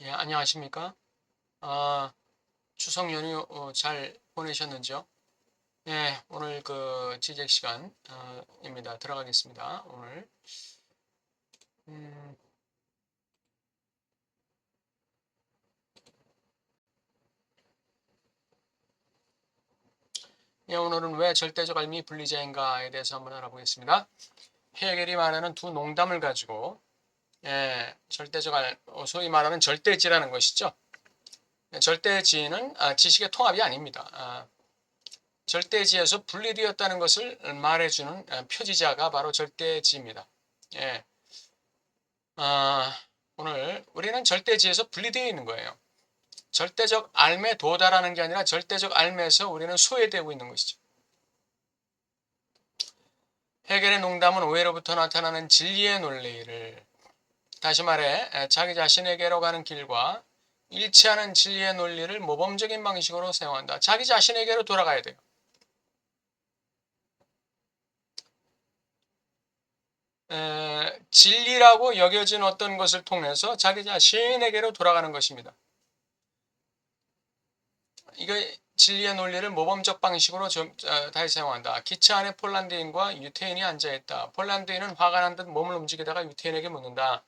예, 안녕하십니까? 아, 추석 연휴 잘 보내셨는지요? 예, 오늘 그 지적 시간입니다. 들어가겠습니다. 오늘 음, 예, 오늘은 왜 절대적 알미 분리자인가에 대해서 한번 알아보겠습니다. 헤겔이 말하는 두 농담을 가지고 소위 말하는 절대지라는 것이죠. 절대지는 지식의 통합이 아닙니다. 절대지에서 분리되었다는 것을 말해주는 표지자가 바로 절대지입니다. 예, 아, 오늘 우리는 절대지에서 분리되어 있는 거예요. 절대적 알매 도달하는 게 아니라 절대적 알매에서 우리는 소외되고 있는 것이죠. 헤겔의 농담은 오해로부터 나타나는 진리의 논리를, 다시 말해 자기 자신에게로 가는 길과 일치하는 진리의 논리를 모범적인 방식으로 사용한다. 자기 자신에게로 돌아가야 돼요. 진리라고 여겨진 어떤 것을 통해서 자기 자신에게로 돌아가는 것입니다. 이거 진리의 논리를 모범적 방식으로 다시 사용한다. 기차 안에 폴란드인과 유태인이 앉아있다. 폴란드인은 화가 난 듯 몸을 움직이다가 유태인에게 묻는다.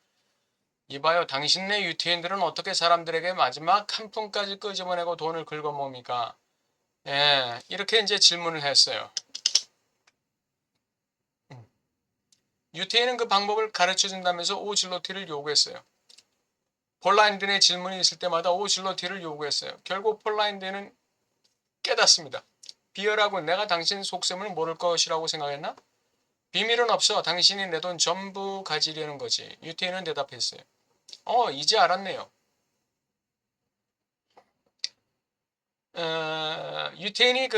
이봐요, 당신네 유태인들은 어떻게 사람들에게 마지막 한 푼까지 끄집어내고 돈을 긁어모읍니까? 예, 이렇게 이제 질문을 했어요. 유태인은 그 방법을 가르쳐 준다면서 오즐로티를 요구했어요. 폴란드인의 질문이 있을 때마다 오즐로티를 요구했어요. 결국 폴란드인은 깨닫습니다. 비열하고 내가 당신 속셈을 모를 것이라고 생각했나? 비밀은 없어. 당신이 내 돈 전부 가지려는 거지. 유태인은 대답했어요. 이제 알았네요. 유태인이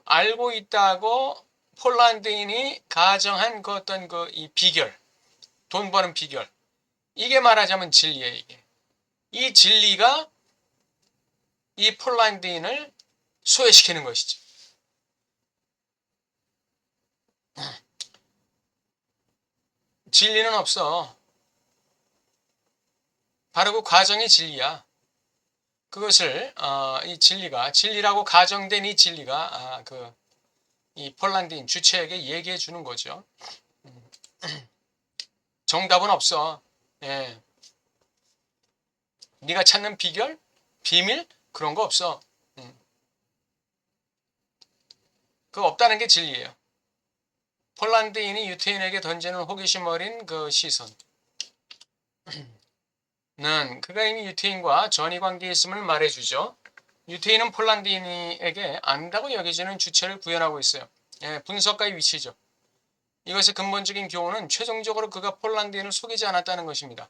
알고 있다고 폴란드인이 가정한 그 어떤 이 비결, 돈 버는 비결. 이게 말하자면 진리예요, 이게. 이 진리가 이 폴란드인을 소외시키는 것이죠. 진리는 없어. 바로 그 과정이 진리야. 그것을 이 진리라고 가정된 이 진리가 이 폴란드인 주체에게 얘기해 주는 거죠. 정답은 없어. 예. 네가 찾는 비결, 비밀 그런 거 없어. 그거 없다는 게 진리예요. 폴란드인이 유태인에게 던지는 호기심 어린 그 시선. 는 그가 이미 유태인과 전이 관계에 있음을 말해주죠. 유태인은 폴란드인에게 안다고 여겨지는 주체를 구현하고 있어요. 예, 분석가의 위치죠. 이것의 근본적인 교훈은 최종적으로 그가 폴란드인을 속이지 않았다는 것입니다.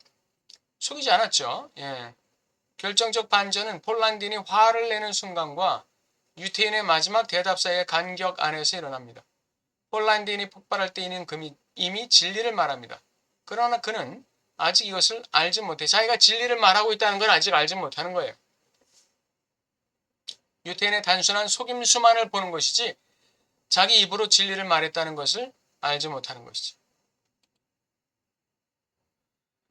속이지 않았죠. 예. 결정적 반전은 폴란드인이 화를 내는 순간과 유태인의 마지막 대답 사이의 간격 안에서 일어납니다. 폴란드인이 폭발할 때 이미 진리를 말합니다. 그러나 그는 아직 이것을 알지 못해. 자기가 진리를 말하고 있다는 건 아직 알지 못하는 거예요. 유태인의 단순한 속임수만을 보는 것이지 자기 입으로 진리를 말했다는 것을 알지 못하는 것이지.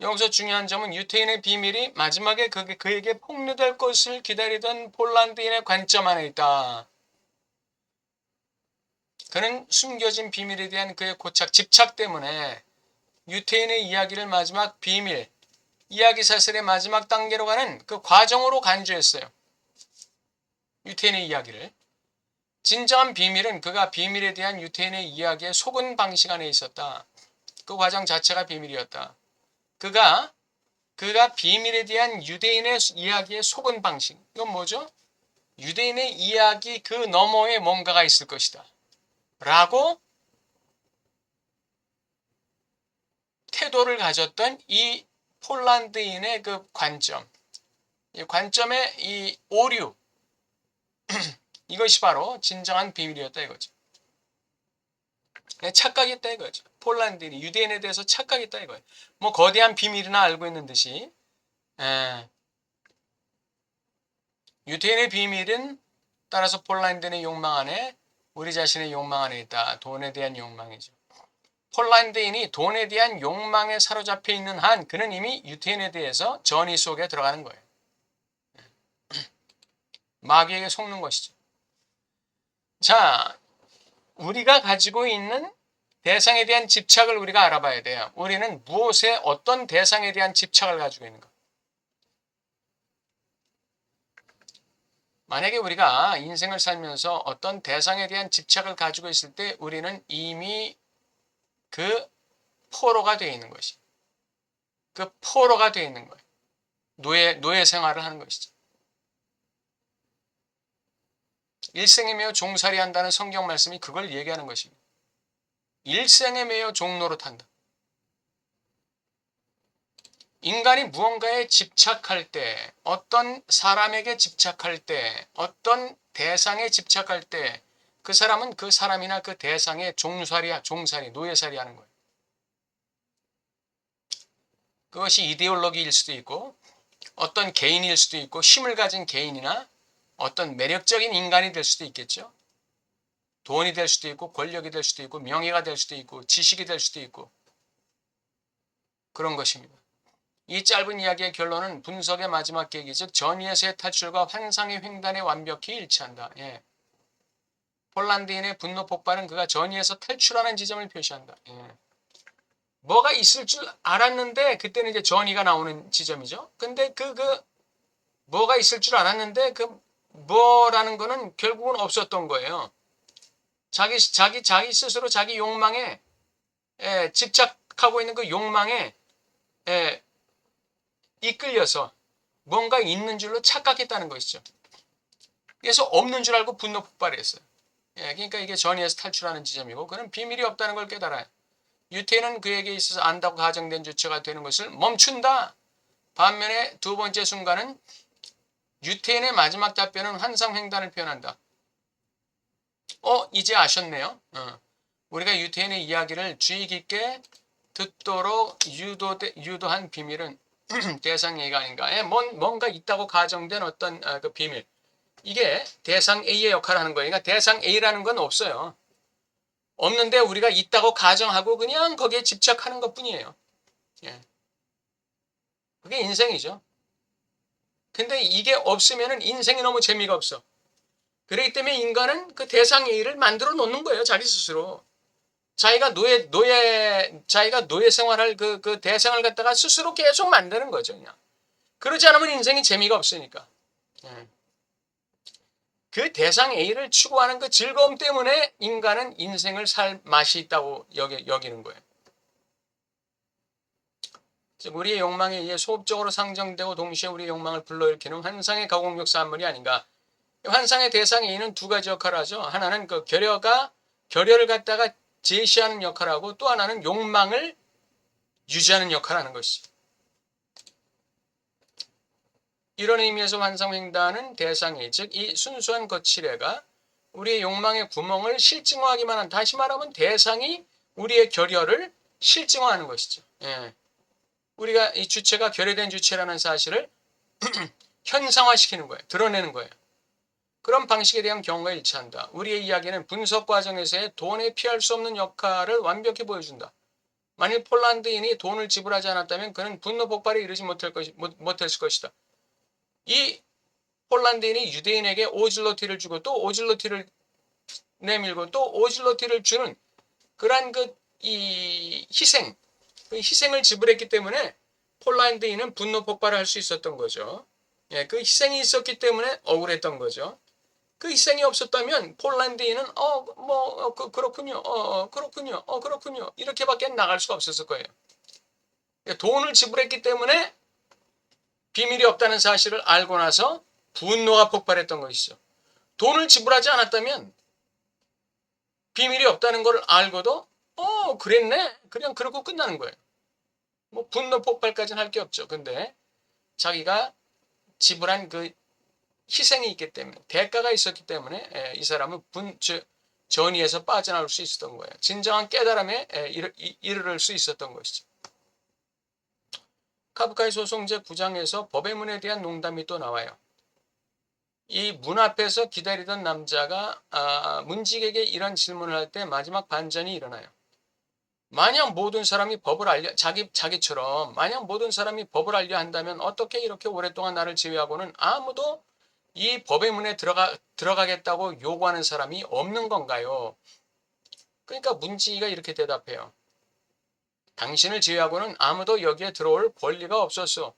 여기서 중요한 점은 유태인의 비밀이 마지막에 그에게 폭로될 것을 기다리던 폴란드인의 관점 안에 있다. 그는 숨겨진 비밀에 대한 그의 집착 때문에 유태인의 이야기를 마지막 비밀, 이야기 사슬의 마지막 단계로 가는 그 과정으로 간주했어요. 유태인의 이야기를. 진정한 비밀은 그가 비밀에 대한 유태인의 이야기에 속은 방식 안에 있었다. 그 과정 자체가 비밀이었다. 그가 비밀에 대한 유대인의 이야기에 속은 방식. 이건 뭐죠? 유대인의 이야기 그 너머에 뭔가가 있을 것이다. 라고 태도를 가졌던 이 폴란드인의 그 관점. 이 관점의 이 오류. 이것이 바로 진정한 비밀이었다 이거죠. 착각했다 이거죠. 폴란드인이 유대인에 대해서 착각했다 이거예요. 뭐 거대한 비밀이나 알고 있는 듯이 유태인의 비밀은 따라서 폴란드인의 욕망 안에 우리 자신의 욕망 안에 있다. 돈에 대한 욕망이죠. 폴란드인이 돈에 대한 욕망에 사로잡혀 있는 한 그는 이미 유태인에 대해서 전의 속에 들어가는 거예요. 마귀에게 속는 것이죠. 자, 우리가 가지고 있는 대상에 대한 집착을 우리가 알아봐야 돼요. 우리는 무엇에 어떤 대상에 대한 집착을 가지고 있는가. 만약에 우리가 인생을 살면서 어떤 대상에 대한 집착을 가지고 있을 때 우리는 이미 그 포로가 되어 있는 것이. 그 포로가 되어 있는 거예요. 노예 생활을 하는 것이죠. 일생에 매여 종살이 한다는 성경 말씀이 그걸 얘기하는 것입니다. 일생에 매여 종노릇한다. 인간이 무언가에 집착할 때, 어떤 사람에게 집착할 때, 어떤 대상에 집착할 때, 그 사람은 그 사람이나 그 대상의 종살이, 노예살이 하는 거예요. 그것이 이데올로기일 수도 있고, 어떤 개인일 수도 있고, 힘을 가진 개인이나 어떤 매력적인 인간이 될 수도 있겠죠. 돈이 될 수도 있고, 권력이 될 수도 있고, 명예가 될 수도 있고, 지식이 될 수도 있고, 그런 것입니다. 이 짧은 이야기의 결론은 분석의 마지막 계기, 즉 전의에서의 탈출과 환상의 횡단에 완벽히 일치한다. 예. 폴란드인의 분노 폭발은 그가 전의에서 탈출하는 지점을 표시한다. 예. 뭐가 있을 줄 알았는데 그때는 이제 전의가 나오는 지점이죠. 근데 뭐가 있을 줄 알았는데 그 뭐라는 거는 결국은 없었던 거예요. 자기 스스로 자기 욕망에 집착하고 있는 그 욕망에 이끌려서 뭔가 있는 줄로 착각했다는 것이죠. 그래서 없는 줄 알고 분노 폭발했어요. 그러니까 이게 전의에서 탈출하는 지점이고 그는 비밀이 없다는 걸 깨달아요. 유태인은 그에게 있어서 안다고 가정된 주체가 되는 것을 멈춘다. 반면에 두 번째 순간은 유태인의 마지막 답변은 환상횡단을 표현한다. 이제 아셨네요. 우리가 유태인의 이야기를 주의 깊게 듣도록 유도한 비밀은 대상 A가 아닌가. 뭔가 있다고 가정된 어떤 그 비밀. 이게 대상 A의 역할을 하는 거예요. 그러니까 대상 A라는 건 없어요. 없는데 우리가 있다고 가정하고 그냥 거기에 집착하는 것 뿐이에요. 예. 그게 인생이죠. 근데 이게 없으면 인생이 너무 재미가 없어. 그렇기 때문에 인간은 그 대상 A를 만들어 놓는 거예요. 자기 스스로. 자기가 노예 생활할 그 대상을 갖다가 스스로 계속 만드는 거죠. 그냥. 그러지 않으면 인생이 재미가 없으니까. 예. 그 대상 A를 추구하는 그 즐거움 때문에 인간은 인생을 살 맛이 있다고 여기는 거예요. 즉 우리의 욕망에 의해 소업적으로 상정되고 동시에 우리의 욕망을 불러일으키는 환상의 가공력 산물이 아닌가. 환상의 대상 A는 두 가지 역할을 하죠. 하나는 그 결여를 갖다가 제시하는 역할을 하고 또 하나는 욕망을 유지하는 역할을 하는 것이죠. 이런 의미에서 환상횡단은 대상이, 즉 이 순수한 거칠애가 우리의 욕망의 구멍을 실증화하기만 한, 다시 말하면 대상이 우리의 결여를 실증화하는 것이죠. 예. 우리가 이 주체가 결여된 주체라는 사실을 현상화시키는 거예요. 드러내는 거예요. 그런 방식에 대한 경우가 일치한다. 우리의 이야기는 분석 과정에서의 돈에 피할 수 없는 역할을 완벽히 보여준다. 만일 폴란드인이 돈을 지불하지 않았다면 그는 분노 폭발에 이르지 못했을 것이다. 이 폴란드인이 유대인에게 오즐로티를 주고 또 오즐로티를 내밀고 또 오즐로티를 주는 그러한 이 희생을 지불했기 때문에 폴란드인은 분노 폭발을 할 수 있었던 거죠. 예, 그 희생이 있었기 때문에 억울했던 거죠. 그 희생이 없었다면 폴란드인은 그렇군요 이렇게밖에 나갈 수가 없었을 거예요. 돈을 지불했기 때문에 비밀이 없다는 사실을 알고 나서 분노가 폭발했던 것이죠. 돈을 지불하지 않았다면 비밀이 없다는 걸 알고도 그랬네 그냥 그러고 끝나는 거예요. 뭐 분노 폭발까지는 할 게 없죠. 근데 자기가 지불한 그 희생이 있기 때문에 대가가 있었기 때문에 이 사람은 전의에서 빠져나올 수 있었던 거예요. 진정한 깨달음에 이르를 수 있었던 것이죠. 카프카의 소송 제9장에서 법의 문에 대한 농담이 또 나와요. 이 문 앞에서 기다리던 남자가 문직에게 이런 질문을 할 때 마지막 반전이 일어나요. 만약 모든 사람이 법을 알려 자기처럼 만약 모든 사람이 법을 알려 한다면 어떻게 이렇게 오랫동안 나를 제외하고는 아무도 이 법의 문에 들어가겠다고 요구하는 사람이 없는 건가요? 그러니까 문지기가 이렇게 대답해요. 당신을 제외하고는 아무도 여기에 들어올 권리가 없었어.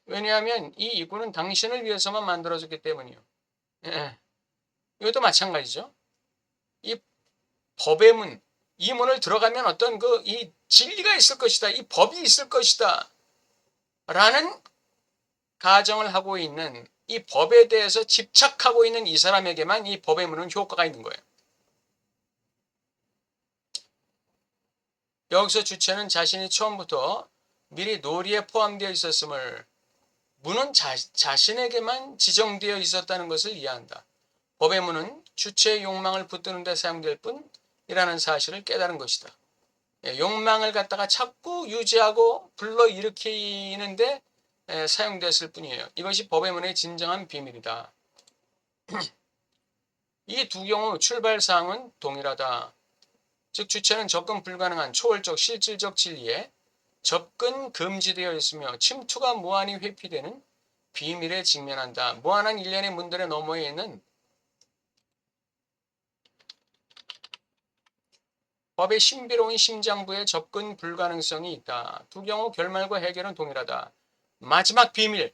왜냐하면 이 이구는 당신을 위해서만 만들어졌기 때문이요. 예. 이것도 마찬가지죠. 이 법의 문, 이 문을 들어가면 어떤 이 진리가 있을 것이다. 이 법이 있을 것이다. 라는 가정을 하고 있는 이 법에 대해서 집착하고 있는 이 사람에게만 이 법의 문은 효과가 있는 거예요. 여기서 주체는 자신이 처음부터 미리 놀이에 포함되어 있었음을 문은 자신에게만 지정되어 있었다는 것을 이해한다. 법의 문은 주체의 욕망을 붙드는 데 사용될 뿐이라는 사실을 깨달은 것이다. 욕망을 갖다가 자꾸 유지하고 불러일으키는데 사용됐을 뿐이에요. 이것이 법의 문의 진정한 비밀이다. 이 두 경우 출발사항은 동일하다. 즉 주체는 접근 불가능한 초월적 실질적 진리에 접근 금지되어 있으며 침투가 무한히 회피되는 비밀에 직면한다. 무한한 일련의 문들의 너머에 있는 법의 신비로운 심장부에 접근 불가능성이 있다. 두 경우 결말과 해결은 동일하다. 마지막 비밀,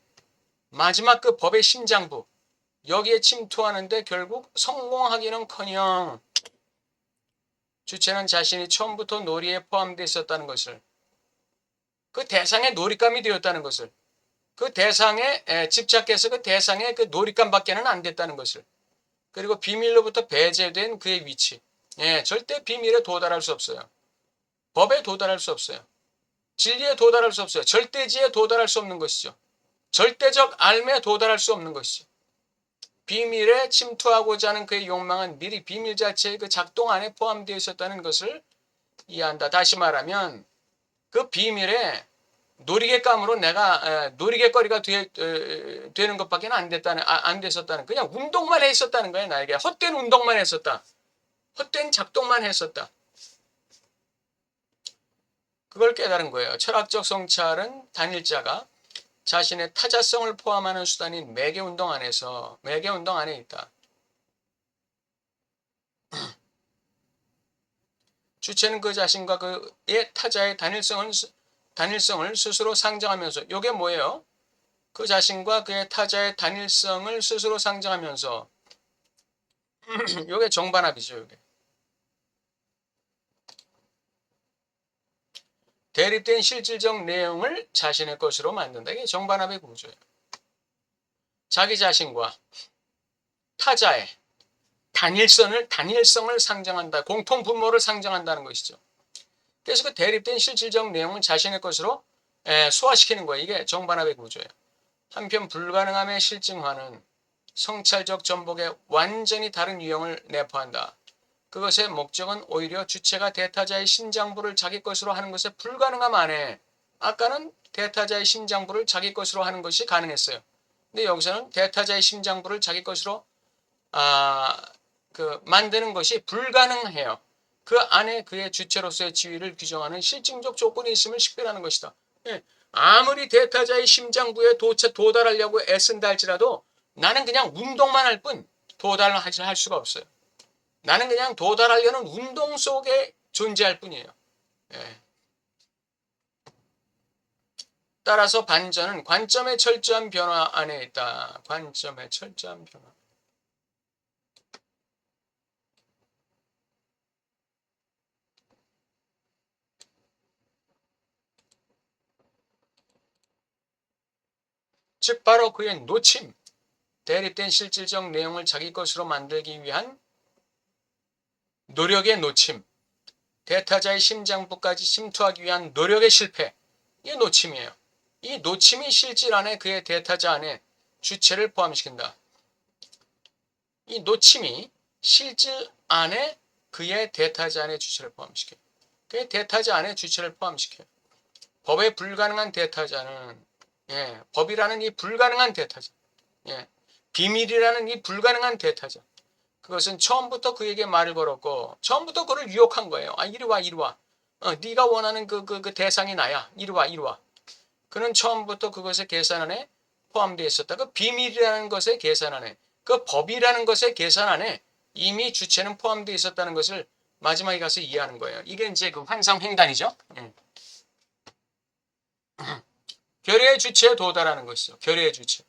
마지막 그 법의 심장부, 여기에 침투하는데 결국 성공하기는커녕 주체는 자신이 처음부터 놀이에 포함되어 있었다는 것을, 그 대상의 놀잇감이 되었다는 것을, 그 대상에 집착해서 그 대상의 그 놀잇감밖에는 안 됐다는 것을, 그리고 비밀로부터 배제된 그의 위치, 절대 비밀에 도달할 수 없어요. 법에 도달할 수 없어요. 진리에 도달할 수 없어요. 절대지에 도달할 수 없는 것이죠. 절대적 알매에 도달할 수 없는 것이죠. 비밀에 침투하고자 하는 그의 욕망은 미리 비밀 자체의 그 작동 안에 포함되어 있었다는 것을 이해한다. 다시 말하면 그 비밀에 놀이개감으로 내가 놀이개거리가 되는 것밖에 안 됐었다는, 그냥 운동만 했었다는 거예요. 나에게 헛된 운동만 했었다. 헛된 작동만 했었다. 그걸 깨달은 거예요. 철학적 성찰은 단일자가 자신의 타자성을 포함하는 수단인 매개운동 안에 있다. 주체는 그 자신과 그의 타자의 단일성을 스스로 상정하면서, 이게 뭐예요? 그 자신과 그의 타자의 단일성을 스스로 상정하면서 이게 정반합이죠. 이게 대립된 실질적 내용을 자신의 것으로 만든다. 이게 정반합의 구조예요. 자기 자신과 타자의 단일성을 상정한다. 공통 분모를 상정한다는 것이죠. 그래서 그 대립된 실질적 내용을 자신의 것으로 소화시키는 거예요. 이게 정반합의 구조예요. 한편 불가능함의 실증화는 성찰적 전복의 완전히 다른 유형을 내포한다. 그것의 목적은 오히려 주체가 대타자의 심장부를 자기 것으로 하는 것에 불가능함 안에, 아까는 대타자의 심장부를 자기 것으로 하는 것이 가능했어요. 근데 여기서는 대타자의 심장부를 자기 것으로 만드는 것이 불가능해요. 그 안에 그의 주체로서의 지위를 규정하는 실증적 조건이 있음을 식별하는 것이다. 아무리 대타자의 심장부에 도달하려고 애쓴다 할지라도 나는 그냥 운동만 할 뿐 도달을 할 수가 없어요. 나는 그냥 도달하려는 운동 속에 존재할 뿐이에요. 따라서 반전은 관점의 철저한 변화 안에 있다. 관점의 철저한 변화. 즉 바로 그의 놓침, 대립된 실질적 내용을 자기 것으로 만들기 위한 노력의 놓침, 대타자의 심장부까지 침투하기 위한 노력의 실패, 이게 놓침이에요. 이 놓침이 실질 안에 그의 대타자 안에 주체를 포함시킨다. 이 놓침이 실질 안에 그의 대타자 안에 주체를 포함시켜요. 그의 대타자 안에 주체를 포함시켜요. 법에 불가능한 대타자는 법이라는 이 불가능한 대타자, 비밀이라는 이 불가능한 대타자. 그것은 처음부터 그에게 말을 걸었고 처음부터 그를 유혹한 거예요. 아, 이리 와, 이리 와. 네가 원하는 그 대상이 나야. 이리 와, 이리 와. 그는 처음부터 그것의 계산 안에 포함되어 있었다. 그 비밀이라는 것의 계산 안에, 그 법이라는 것의 계산 안에 이미 주체는 포함되어 있었다는 것을 마지막에 가서 이해하는 거예요. 이게 이제 그 환상횡단이죠. 결의의 주체에 도달하는 것이죠. 결의의 주체.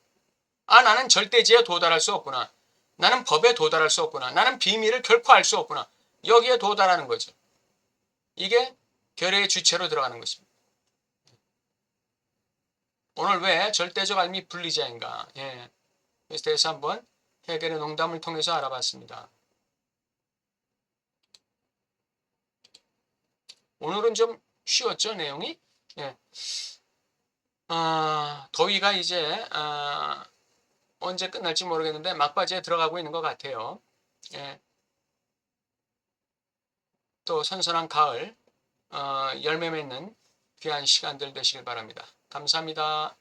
아, 나는 절대지에 도달할 수 없구나. 나는 법에 도달할 수 없구나. 나는 비밀을 결코 알 수 없구나. 여기에 도달하는 거죠. 이게 결의의 주체로 들어가는 것입니다. 오늘 왜 절대적 알미 분리자인가? 그래서 대해서 한번 해결의 농담을 통해서 알아봤습니다. 오늘은 좀 쉬웠죠, 내용이? 더위가 이제 언제 끝날지 모르겠는데 막바지에 들어가고 있는 것 같아요. 또 선선한 가을 열매 맺는 귀한 시간들 되시길 바랍니다. 감사합니다.